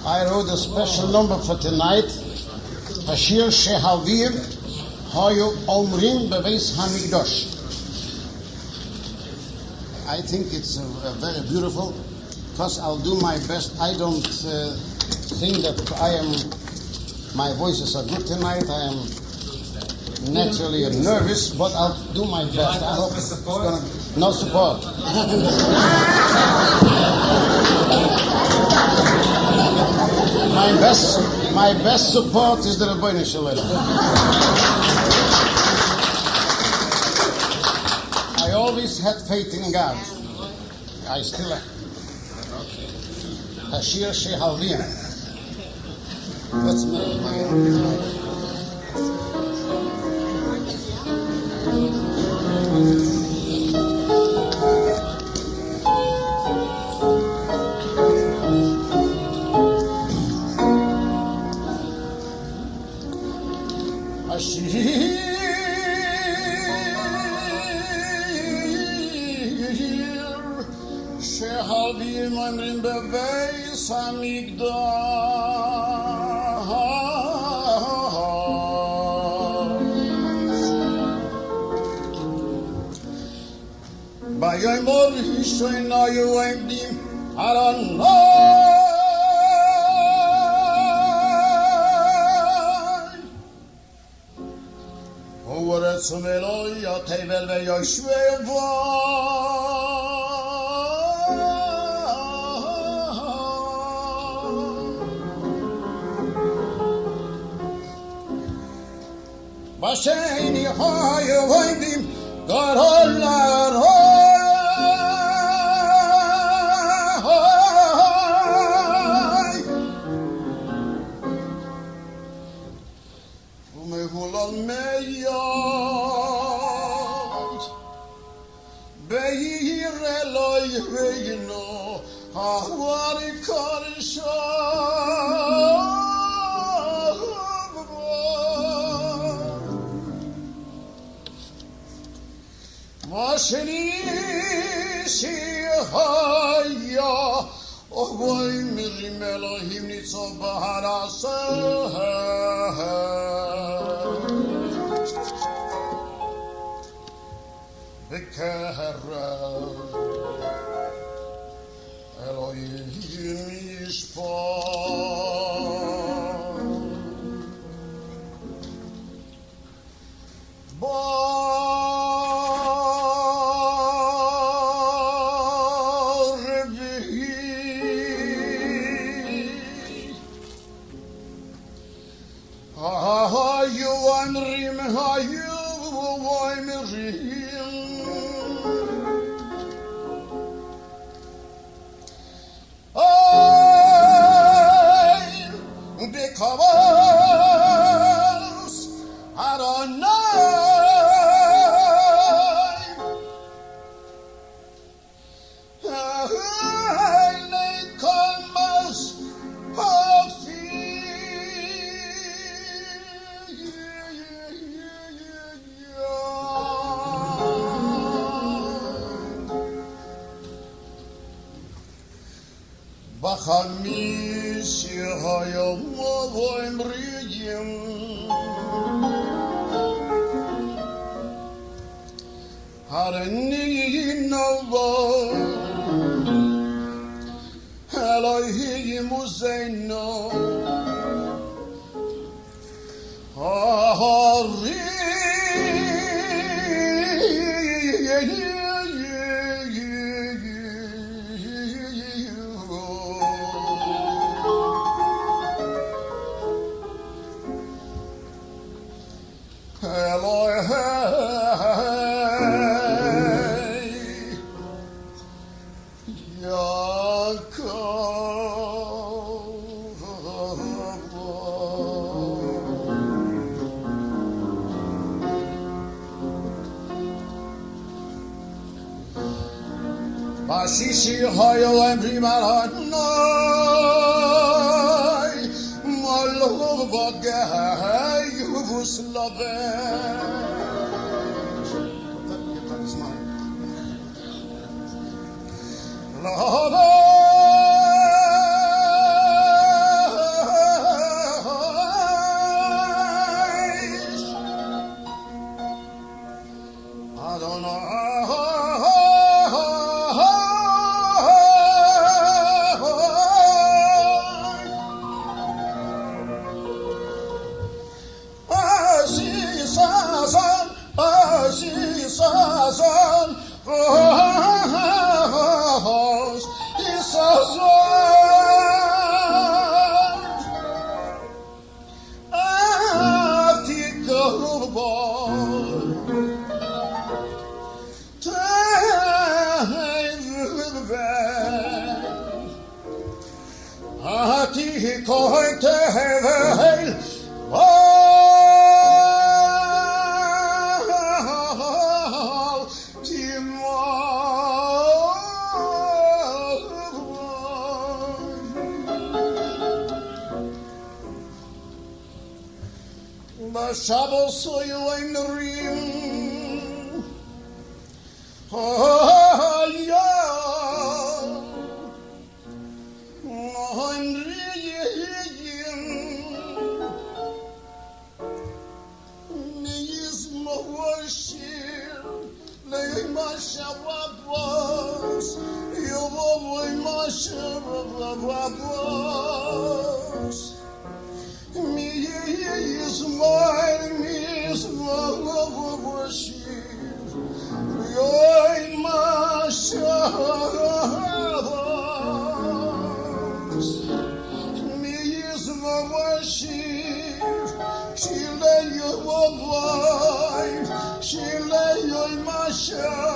I wrote a special number for tonight. HaShir Shehalviyyim Hoyu Omrim beveis hamikdash. I think it's very beautiful, because I'll do my best. I don't think that my voices are good tonight. I am naturally nervous, but I'll do my best. I hope it's gonna no support. My best support is the Rebbeinu Shalom. I always had faith in God. I still have. HaShir Shehalviyyim. Let's make my HaShir Shehalviyyim Omrim beveis hamikdash. Bayom Rishon Hoyu Omrim Sumelo Yotevel ve Yoshveva Basheni Hoyu Omrim Garolar Umehulal Meyot Beir Eloi Reino Hawari Karisha Masheni Shihaya Ovoy Mirim Elohim Nitzov Baharaseh Bekara Elohim Yishpah Hoyu Omrim Hoyu Omrim because Bachamish Hayom Omrim Harani Nova Elohim Uzaino Bashishi Hoyu Omrim Aranai Lwów Gayuvus Lwów Ati koi tevel Shabbos Hoyu Omrim Hoyu Omrim Neyis Mohashir Leima Shababos Yovoy Mashababos Me is mine, me is worship. Yoy Mashabos. Me is worship. She lay your wife. She lay your Mashabos.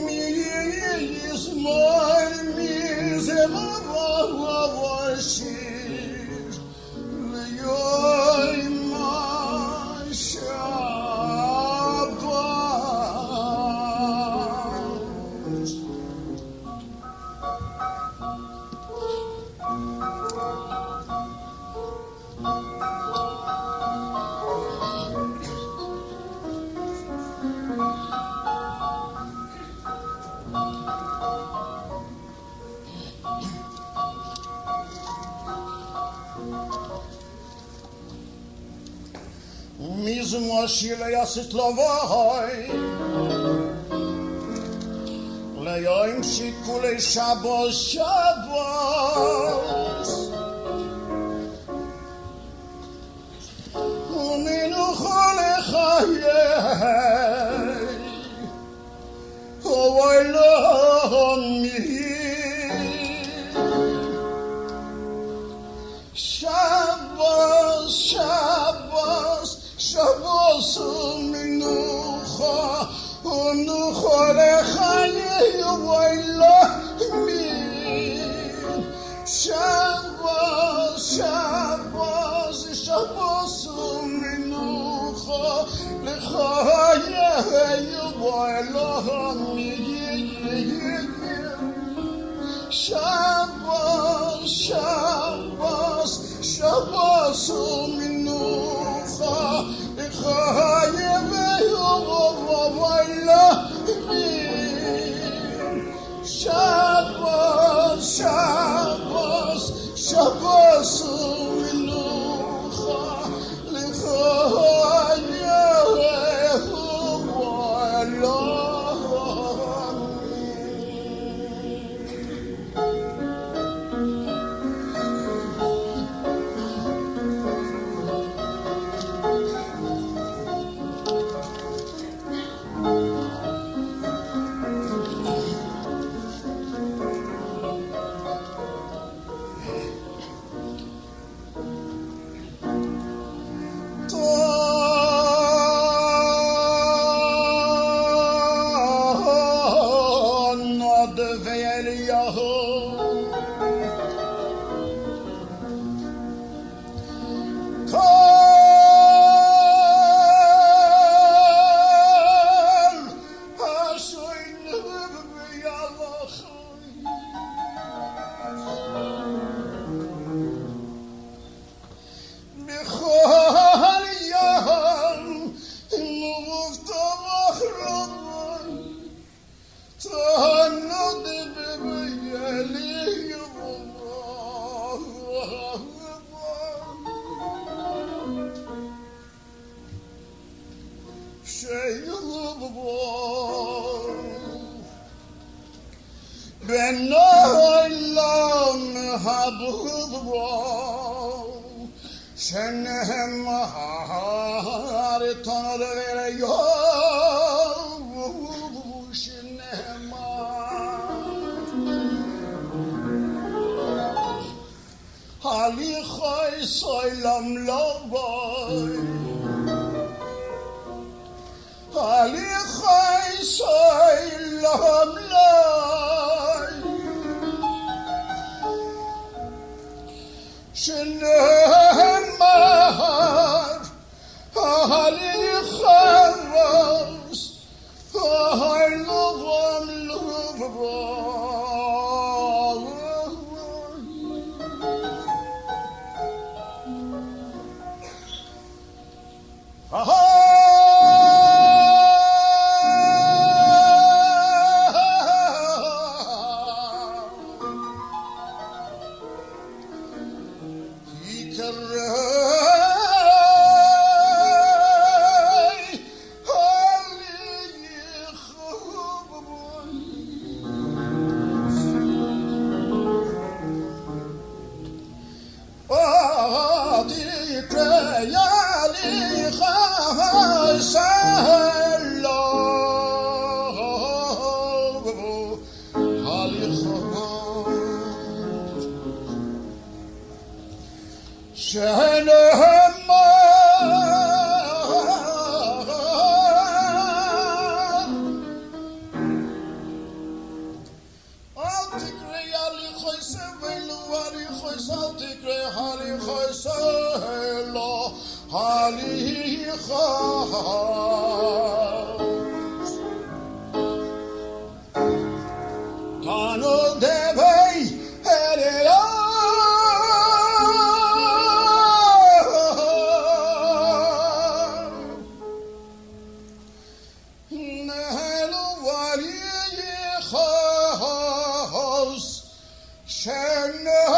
Me is mine, me is worship, Le'yoy Mashabos. Mizmo shile yasit lovoy Le'yoim shikule Shabbos Shabbos Uminucha lechayei Ovay lo Shabbos Shabbos Shabbos u'minucha lechayei u'vaylamin Shabbos Shabbos Shabbos u'minucha lechayei u'vaylamin Shabbos Shabbos Shabbos u'minucha Shabbos, Shabbos, Shabbos u'minucha l'chayehu Halichai soy lam loy Shana